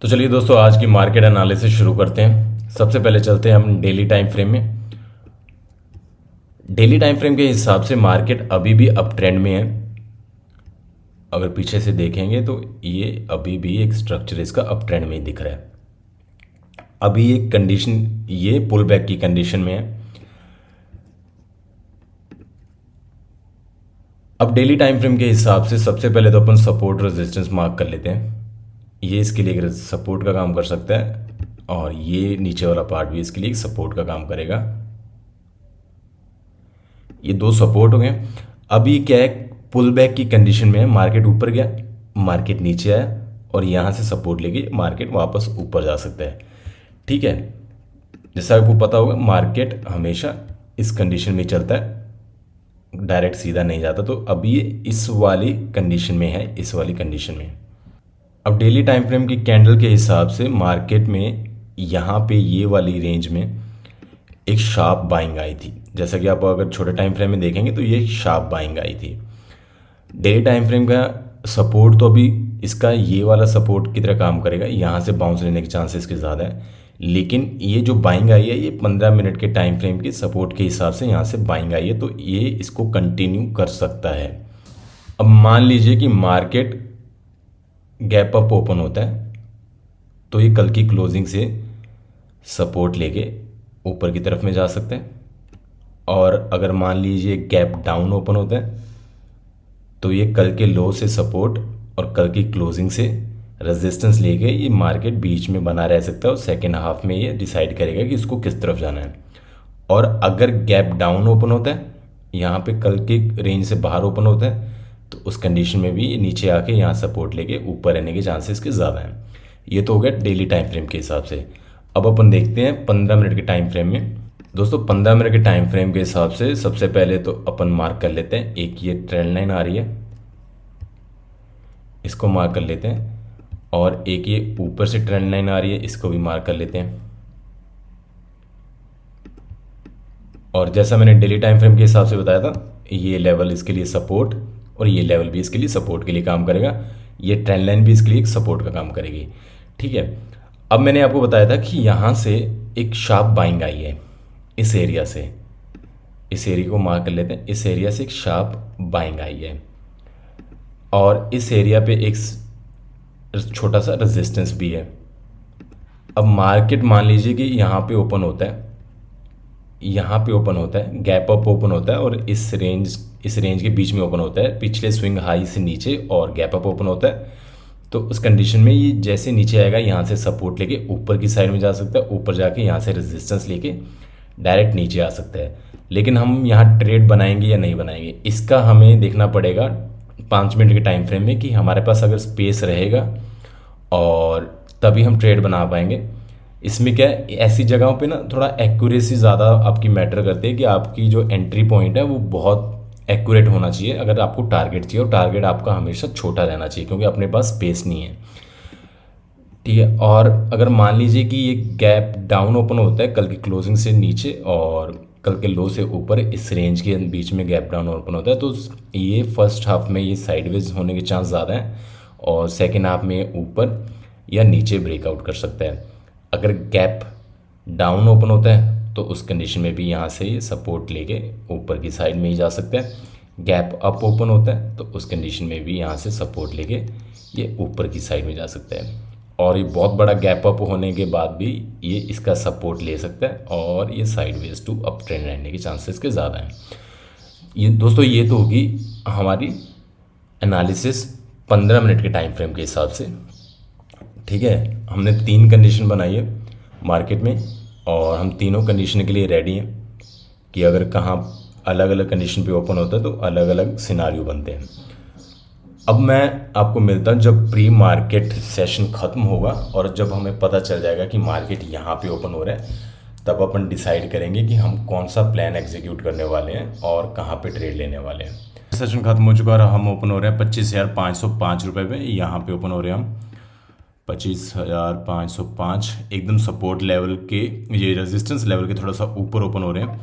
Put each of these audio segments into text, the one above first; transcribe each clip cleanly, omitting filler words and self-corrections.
तो चलिए दोस्तों, आज की मार्केट एनालिसिस शुरू करते हैं। सबसे पहले चलते हैं हम डेली टाइम फ्रेम में। डेली टाइम फ्रेम के हिसाब से मार्केट अभी भी अप ट्रेंड में है। अगर पीछे से देखेंगे तो ये अभी भी एक स्ट्रक्चर इसका अप ट्रेंड में ही दिख रहा है। अभी एक कंडीशन, ये पुल बैक की कंडीशन में है। अब डेली टाइम फ्रेम के हिसाब से सबसे पहले तो अपन सपोर्ट रेजिस्टेंस मार्क कर लेते हैं। ये इसके लिए एक सपोर्ट का काम कर सकता है और ये नीचे वाला पार्ट भी इसके लिए एक सपोर्ट का काम करेगा। ये दो सपोर्ट हो गए। अभी क्या है, पुल बैक की कंडीशन में है। मार्केट ऊपर गया, मार्केट नीचे आया और यहाँ से सपोर्ट लेके मार्केट वापस ऊपर जा सकता है। ठीक है, जैसा आपको पता होगा मार्केट हमेशा इस कंडीशन में चलता है, डायरेक्ट सीधा नहीं जाता। तो अभी ये इस वाली कंडीशन में है, इस वाली कंडीशन में। अब डेली टाइम फ्रेम की कैंडल के हिसाब से मार्केट में यहाँ पे ये वाली रेंज में एक शार्प बाइंग आई थी। जैसा कि आप अगर छोटे टाइम फ्रेम में देखेंगे तो ये शार्प बाइंग आई थी। डेली टाइम फ्रेम का सपोर्ट तो अभी इसका ये वाला सपोर्ट की तरह काम करेगा, यहाँ से बाउंस लेने के चांसेस के ज़्यादा है। लेकिन ये जो बाइंग आई है ये 15 मिनट के टाइम फ्रेम के सपोर्ट के हिसाब से यहाँ से बाइंग आई है, तो ये इसको कंटिन्यू कर सकता है। अब मान लीजिए कि मार्केट गैप अप ओपन होता है तो ये कल की क्लोजिंग से सपोर्ट लेके ऊपर की तरफ में जा सकते हैं। और अगर मान लीजिए गैप डाउन ओपन होता है तो ये कल के लो से सपोर्ट और कल की क्लोजिंग से रेजिस्टेंस लेके ये मार्केट बीच में बना रह सकता है और सेकेंड हाफ में ये डिसाइड करेगा कि इसको किस तरफ जाना है। और अगर गैप डाउन ओपन होता है, यहाँ पे कल की रेंज से बाहर ओपन होता है, तो उस कंडीशन में भी ये नीचे आके यहाँ सपोर्ट लेके ऊपर रहने के चांसेस के ज़्यादा हैं। ये तो हो गया डेली टाइम फ्रेम के हिसाब से। अब अपन देखते हैं 15 मिनट के टाइम फ्रेम में। दोस्तों 15 मिनट के टाइम फ्रेम के हिसाब से सबसे पहले तो अपन मार्क कर लेते हैं, एक ये ट्रेंड लाइन आ रही है, इसको मार्क कर लेते हैं। और एक ये ऊपर से ट्रेंड लाइन आ रही है, इसको भी मार्क कर लेते हैं। और जैसा मैंने डेली टाइम फ्रेम के हिसाब से बताया था, ये लेवल इसके लिए सपोर्ट और ये लेवल भी इसके लिए सपोर्ट के लिए काम करेगा। ये ट्रेंड लाइन भी इसके लिए एक सपोर्ट का काम करेगी। ठीक है, अब मैंने आपको बताया था कि यहाँ से एक शार्प बाइंग आई है इस एरिया से। इस एरिया को मार्क कर लेते हैं, इस एरिया से एक शार्प बाइंग आई है और इस एरिया पे एक छोटा सा रेजिस्टेंस भी है। अब मार्केट मान लीजिए कि यहाँ पे ओपन होता है, यहाँ पे ओपन होता है, गैप अप ओपन होता है और इस रेंज के बीच में ओपन होता है, पिछले स्विंग हाई से नीचे और गैप अप ओपन होता है। तो उस कंडीशन में ये जैसे नीचे आएगा यहाँ से सपोर्ट लेके ऊपर की साइड में जा सकता है, ऊपर जाके यहाँ से रेजिस्टेंस लेके डायरेक्ट नीचे आ सकता है। लेकिन हम यहाँ ट्रेड बनाएंगे या नहीं बनाएंगे, इसका हमें देखना पड़ेगा 5 मिनट के टाइम फ्रेम में कि हमारे पास अगर स्पेस रहेगा और तभी हम ट्रेड बना पाएंगे। इसमें क्या है, ऐसी जगहों पे ना थोड़ा एक्यूरेसी ज़्यादा आपकी मैटर करती है कि आपकी जो एंट्री पॉइंट है वो बहुत एक्यूरेट होना चाहिए अगर आपको टारगेट चाहिए, और टारगेट आपका हमेशा छोटा रहना चाहिए क्योंकि अपने पास स्पेस नहीं है। ठीक है, और अगर मान लीजिए कि ये गैप डाउन ओपन होता है कल की क्लोजिंग से नीचे और कल के लो से ऊपर, इस रेंज के बीच में गैप डाउन ओपन होता है, तो ये फर्स्ट हाफ में ये साइडवेज होने के चांस ज़्यादा हैं और सेकेंड हाफ में ऊपर या नीचे ब्रेकआउट कर सकता है। अगर गैप डाउन ओपन होता है तो उस कंडीशन में भी यहाँ से ये सपोर्ट लेके ऊपर की साइड में ही जा सकता है। गैप अप ओपन होता है तो उस कंडीशन में भी यहाँ से सपोर्ट लेके ये ऊपर की साइड में जा सकता है। और ये बहुत बड़ा गैप अप होने के बाद भी ये इसका सपोर्ट ले सकता है और ये साइडवेज टू अप ट्रेंड रहने के चांसेस के ज़्यादा हैं। ये दोस्तों, ये तो होगी हमारी एनालिसिस 15 मिनट के टाइम फ्रेम के हिसाब से। ठीक है, हमने 3 कंडीशन बनाई है मार्केट में और हम तीनों कंडीशन के लिए रेडी हैं कि अगर कहाँ अलग अलग कंडीशन पे ओपन होता है तो अलग अलग सिनारियो बनते हैं। अब मैं आपको मिलता हूँ जब प्री मार्केट सेशन ख़त्म होगा और जब हमें पता चल जाएगा कि मार्केट यहाँ पे ओपन हो रहा है, तब अपन डिसाइड करेंगे कि हम कौन सा प्लान एग्जीक्यूट करने वाले हैं और कहाँ पे ट्रेड लेने वाले हैं। सेशन ख़त्म हो चुका और हम ओपन हो रहे हैं 25,505 रुपये पे। यहाँ पे ओपन हो रहे हैं हम 25,505, एकदम सपोर्ट लेवल के, ये रेजिस्टेंस लेवल के थोड़ा सा ऊपर ओपन हो रहे हैं।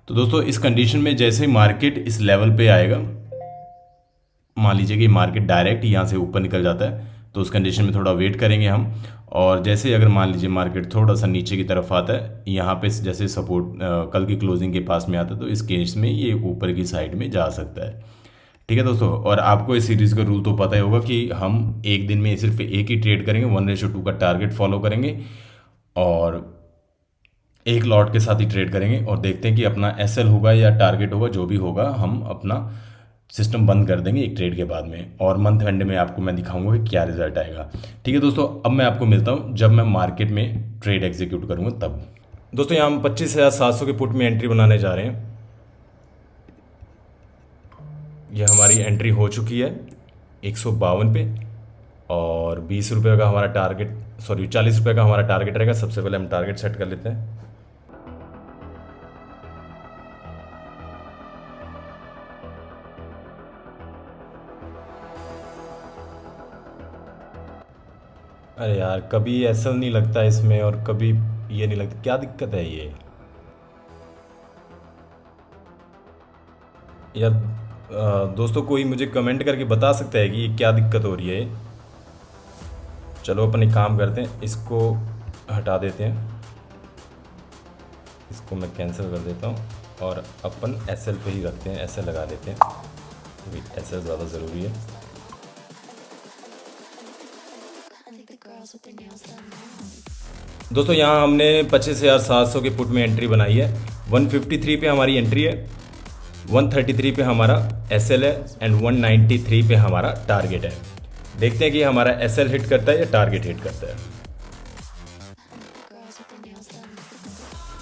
तो दोस्तों इस कंडीशन में जैसे ही मार्केट इस लेवल पे आएगा, मान लीजिए कि मार्केट डायरेक्ट यहाँ से ऊपर निकल जाता है तो उस कंडीशन में थोड़ा वेट करेंगे हम। और जैसे ही अगर मान लीजिए मार्केट थोड़ा सा नीचे की तरफ आता है, यहाँ पे जैसे सपोर्ट कल की क्लोजिंग के पास में आता है, तो इस केस में ये ऊपर की साइड में जा सकता है। ठीक है दोस्तों, और आपको इस सीरीज़ का रूल तो पता ही होगा कि हम एक दिन में सिर्फ एक ही ट्रेड करेंगे, 1:2 का टारगेट फॉलो करेंगे और एक लॉट के साथ ही ट्रेड करेंगे, और देखते हैं कि अपना एसएल होगा या टारगेट होगा, जो भी होगा हम अपना सिस्टम बंद कर देंगे एक ट्रेड के बाद में, और मंथ एंड में आपको मैं दिखाऊंगा कि क्या रिजल्ट आएगा। ठीक है दोस्तों, अब मैं आपको मिलता हूँ जब मैं मार्केट में ट्रेड एग्जीक्यूट करूँगा तब। दोस्तों यहाँ हम 25,700 के पुट में एंट्री बनाने जा रहे हैं। यह हमारी एंट्री हो चुकी है 152 पे, और 20 रुपये का हमारा टारगेट, सॉरी 40 रुपये का हमारा टारगेट रहेगा। सबसे पहले हम टारगेट सेट कर लेते हैं। अरे यार, कभी एसएल नहीं लगता इसमें और कभी ये नहीं लगता, क्या दिक्कत है ये यार? दोस्तों कोई मुझे कमेंट करके बता सकता है कि ये क्या दिक्कत हो रही है? चलो अपन एक काम करते हैं, इसको हटा देते हैं, इसको मैं कैंसिल कर देता हूँ और अपन एसएल पे ही रखते हैं, एसएल लगा लेते हैं, क्योंकि एसएल ज़्यादा ज़रूरी है। दोस्तों यहाँ हमने 25,700 के पुट में एंट्री बनाई है। 153 पे हमारी एंट्री है, 133 पे हमारा एसएल है एंड 193 पे हमारा टारगेट है। देखते हैं कि हमारा एसएल हिट करता है या टारगेट हिट करता है।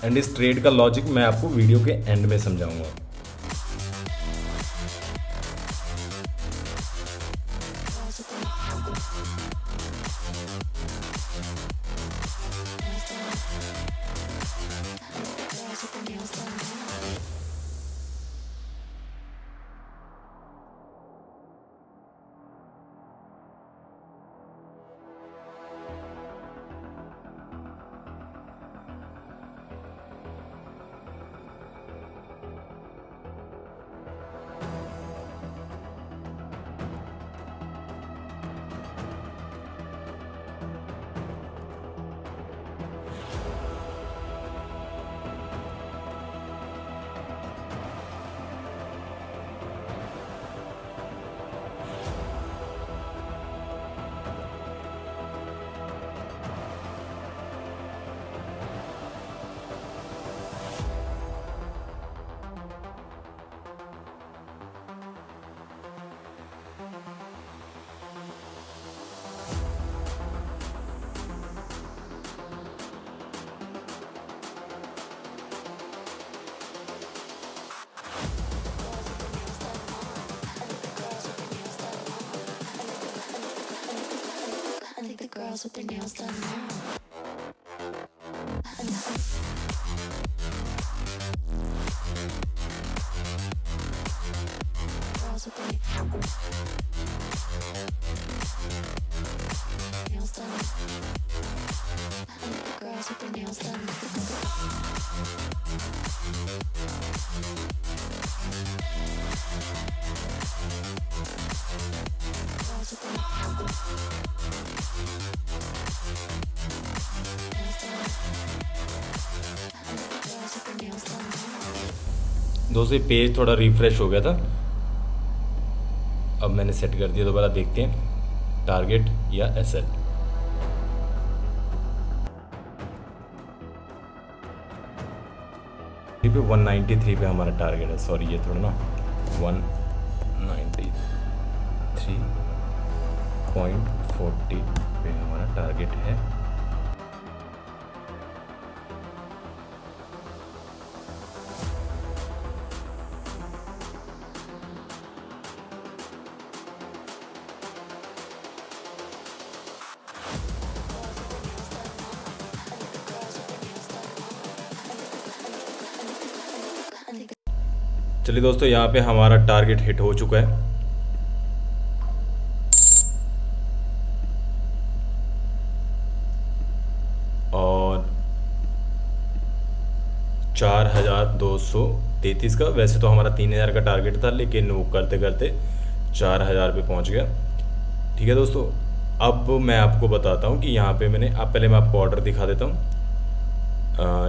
एंड इस ट्रेड का लॉजिक मैं आपको वीडियो के एंड में समझाऊंगा। Girls with their nails done now. Girls with their nails done. Girls with their nails done. Girls with their दोस्तों ये पेज थोड़ा रिफ्रेश हो गया था, अब मैंने सेट कर दिया। दोबारा देखते हैं टारगेट या एसएल। पे 193 पे हमारा टारगेट है, सॉरी ये थोड़ा ना 193.40 पे हमारा टारगेट है। चलिए दोस्तों, यहाँ पे हमारा टारगेट हिट हो चुका है और 4,233 का। वैसे तो हमारा 3,000 का टारगेट था, लेकिन वो करते करते 4,000 पे पहुँच गया। ठीक है दोस्तों, अब मैं आपको बताता हूँ कि यहाँ पे मैंने, अब पहले मैं आपको ऑर्डर दिखा देता हूँ।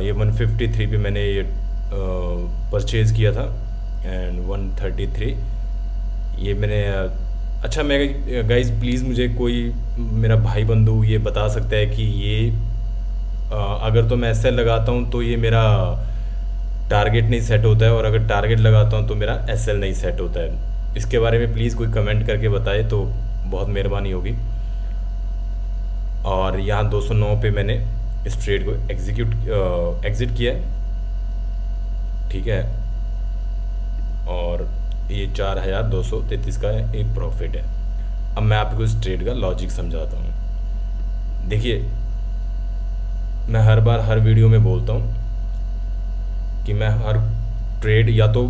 ये 153 पे मैंने ये परचेज़ किया था एंड 133 ये मैंने अच्छा, मैं गाइज प्लीज़ मुझे कोई मेरा भाई बंधु ये बता सकता है कि ये अगर तो मैं एसएल लगाता हूँ तो ये मेरा टारगेट नहीं सेट होता है, और अगर टारगेट लगाता हूँ तो मेरा एसएल नहीं सेट होता है। इसके बारे में प्लीज़ कोई कमेंट करके बताए तो बहुत मेहरबानी होगी। और यहाँ 209 पे मैंने इस ट्रेड को एग्ज़िट किया है, ठीक है। और ये 4233 का एक प्रॉफिट है। अब मैं आपको इस ट्रेड का लॉजिक समझाता हूँ। देखिए, मैं हर बार हर वीडियो में बोलता हूँ कि मैं हर ट्रेड या तो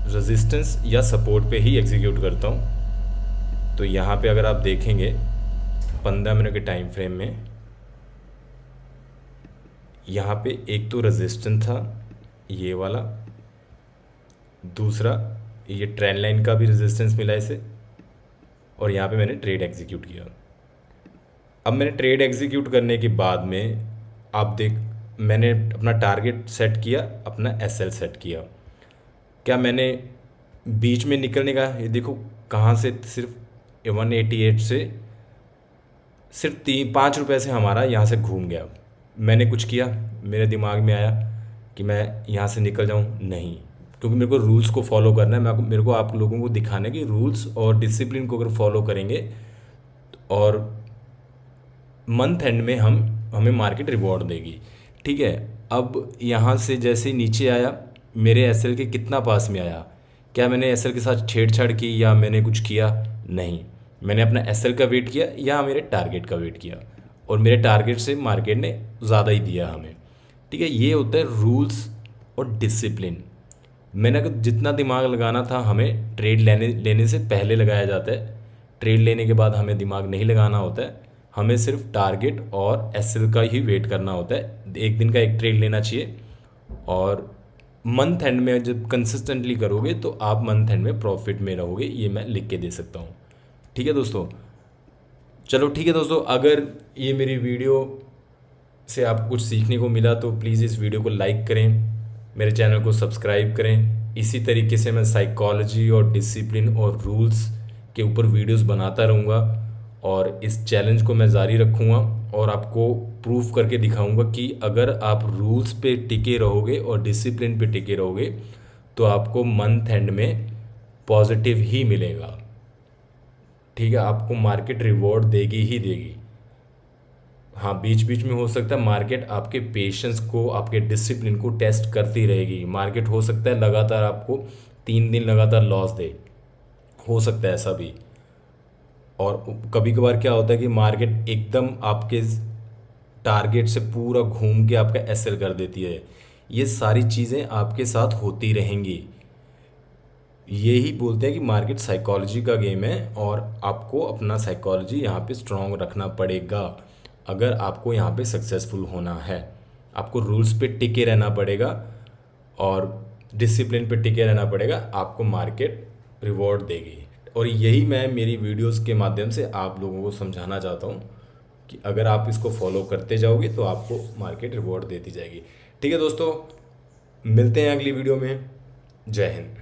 रेजिस्टेंस या सपोर्ट पे ही एग्जीक्यूट करता हूँ। तो यहाँ पे अगर आप देखेंगे 15 मिनट के टाइम फ्रेम में, यहाँ पे एक तो रेजिस्टेंस था ये वाला, दूसरा ये ट्रेंड लाइन का भी रेजिस्टेंस मिला इसे, और यहाँ पे मैंने ट्रेड एग्जीक्यूट किया। अब मैंने ट्रेड एग्जीक्यूट करने के बाद में आप देख, मैंने अपना टारगेट सेट किया, अपना एसएल सेट किया। क्या मैंने बीच में निकलने का, ये देखो कहाँ से, सिर्फ 188 से सिर्फ 5 रुपये से हमारा यहाँ से घूम गया। मैंने कुछ किया, मेरे दिमाग में आया कि मैं यहाँ से निकल जाऊँ, नहीं, क्योंकि मेरे को रूल्स को फॉलो करना है। मेरे को आप लोगों को दिखाना है कि रूल्स और डिसिप्लिन को अगर फॉलो करेंगे और मंथ एंड में हमें मार्केट रिवॉर्ड देगी, ठीक है। अब यहाँ से जैसे ही नीचे आया, मेरे एसएल के कितना पास में आया, क्या मैंने एसएल के साथ छेड़छाड़ की या मैंने कुछ किया? नहीं, मैंने अपना एसएल का वेट किया या मेरे टारगेट का वेट किया, और मेरे टारगेट से मार्केट ने ज़्यादा ही दिया हमें, ठीक है। ये होता है रूल्स और डिसिप्लिन। मैंने अगर जितना दिमाग लगाना था हमें ट्रेड लेने से पहले लगाया जाता है। ट्रेड लेने के बाद हमें दिमाग नहीं लगाना होता है, हमें सिर्फ टारगेट और एसएल का ही वेट करना होता है। एक दिन का एक ट्रेड लेना चाहिए, और मंथ एंड में जब कंसिस्टेंटली करोगे तो आप मंथ एंड में प्रॉफिट में रहोगे, ये मैं लिख के दे सकता हूँ, ठीक है दोस्तों। चलो ठीक है दोस्तों, अगर ये मेरी वीडियो से आपको कुछ सीखने को मिला तो प्लीज़ इस वीडियो को लाइक करें, मेरे चैनल को सब्सक्राइब करें। इसी तरीके से मैं साइकोलॉजी और डिसिप्लिन और रूल्स के ऊपर वीडियोस बनाता रहूँगा, और इस चैलेंज को मैं जारी रखूँगा और आपको प्रूव करके दिखाऊंगा कि अगर आप रूल्स पे टिके रहोगे और डिसिप्लिन पे टिके रहोगे तो आपको मंथ एंड में पॉजिटिव ही मिलेगा, ठीक है। आपको मार्केट रिवॉर्ड देगी ही देगी। हाँ, बीच बीच में हो सकता है मार्केट आपके पेशेंस को, आपके डिसिप्लिन को टेस्ट करती रहेगी। मार्केट हो सकता है लगातार आपको 3 दिन लगातार लॉस दे, हो सकता है ऐसा भी। और कभी कभार क्या होता है कि मार्केट एकदम आपके टारगेट से पूरा घूम के आपका एसएल कर देती है। ये सारी चीज़ें आपके साथ होती रहेंगी। यही बोलते हैं कि मार्केट साइकोलॉजी का गेम है, और आपको अपना साइकोलॉजी यहाँ पे स्ट्रॉन्ग रखना पड़ेगा अगर आपको यहाँ पे सक्सेसफुल होना है। आपको रूल्स पे टिके रहना पड़ेगा और डिसिप्लिन पे टिके रहना पड़ेगा, आपको मार्केट रिवॉर्ड देगी। और यही मैं मेरी वीडियोस के माध्यम से आप लोगों को समझाना चाहता हूँ कि अगर आप इसको फॉलो करते जाओगे तो आपको मार्केट रिवॉर्ड देती जाएगी, ठीक है दोस्तों। मिलते हैं अगली वीडियो में। जय हिंद।